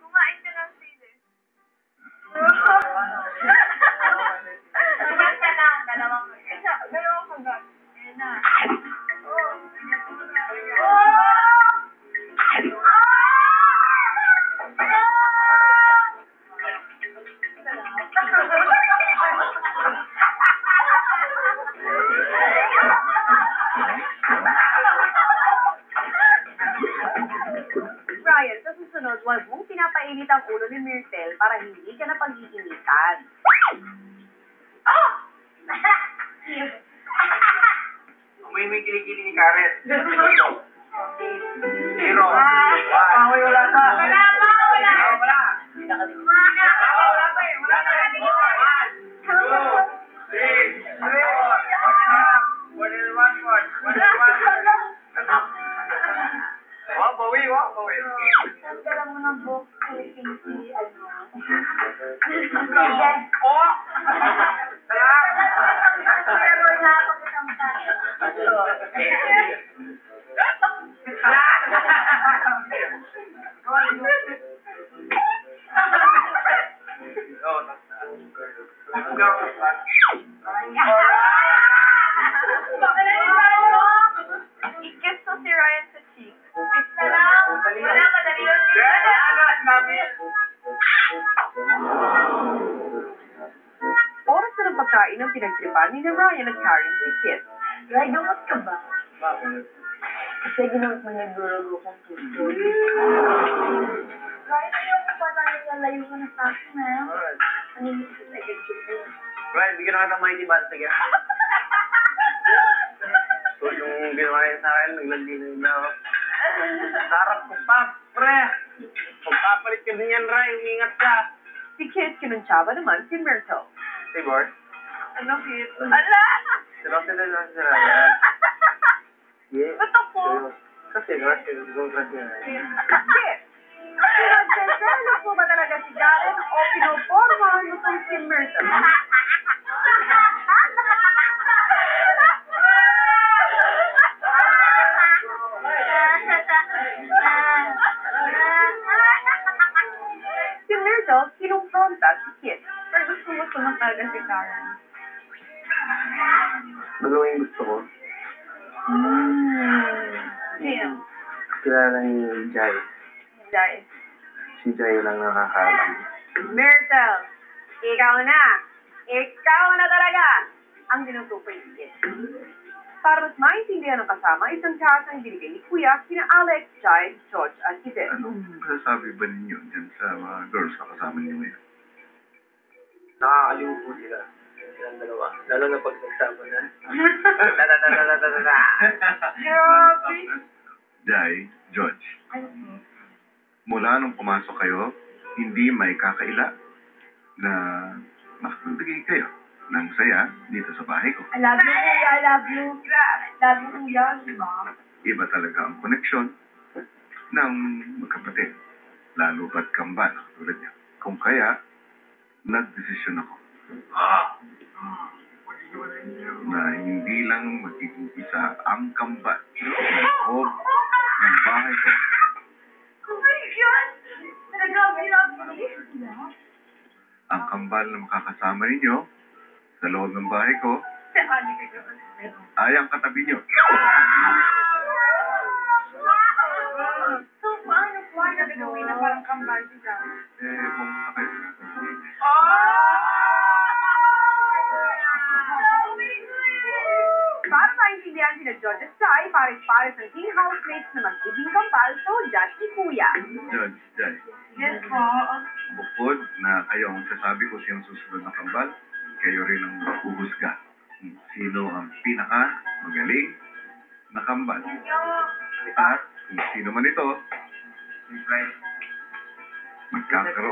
Kumain ka ng sili. Kumain ka lang, dalawang kagat. Ayan na. Ryan, sa susunod, huwag mong pinapainit ang ulo ni Myrtle para hindi ka na pag-iinitan. May kilikili ni Karen. Zero. Wala pa. Bawi. Nagdala mo ng book si I-kiss to si Ryan sa cheek. Wala, madali lang Oras na ng pagkain ng pinagtripan ni Ryan at Karen si Kit. Ray, gamot ka ba? Bakit? Kasi ginamot mo niya guro kong tutoy. Ray, ayaw ko pa tayo lalayo ka na sa akin, ha? Ano yung sige. Right, bigyan na kita mighty band. Sige. So, yung ginawa niya sa akin, naglandi na ako. Sarap ko pa, pre. Pagpapalit ka din yan, Ray. Ingat ka. Si Kit kinuntsaba naman si Myrtle. Hey, Bart. Ano, Kit? Ala! Sila si Ryan. Yeah. Ba't ako? Kasi, crush yun. Ikaw crush yun. Kit! Pinagsasalos mo ba talaga si Karen o pinoporma mo itong si Myrtle? Si Myrtle kinumpronta si Kit. Pero gusto mo talaga si Karen. Dalawa yung gusto ko. Sino? Kilala ni Jai. Jai. Si Jai lang nakakalam. Myrtle, ikaw na. Ikaw na talaga ang tinutukoy ni Kit. Para mas maintindihan ng kasama, isang kasang binigay ni Kuya kina Alex, Jai, George at Eden. Anong masasabi ba ninyo dyan sa mga girls na kasama niyo ngayon? Nakakaliw po sila. Silang dalawa. Lalo na pag nagsama na. Grabe. Jai, George, mula nung pumasok kayo, hindi may kakaila na makapagbigay kayo ng saya dito sa bahay ko. I love you, Kuya. I love you. Love you, Kuya. Diba? Iba talaga ang koneksyon ng magkapatid, lalo ba't kambal tulad niya. Kung kaya, nagdesisyon ako na hindi lang magiging isa ang kambal sa loob ng bahay ko. Oh my God! Talaga, may love you. Ang kambal na makakasama ninyo sa loob ng bahay ko ay ang katabi nyo. So, paano po ang nagawin na parang kambal siya? Pumunta kayo. Para maintindihan sila George at Jai, pares-pares ng king housemates na magiging kambal, so dyan si Kuya. George, Jai, Yes po. bukod na kayo ang sasabi ko siyang susunod na kambal, kayo rin ang huhusga. Sino ang pinaka-magaling na kambal. At kung sino man ito, magkakaroon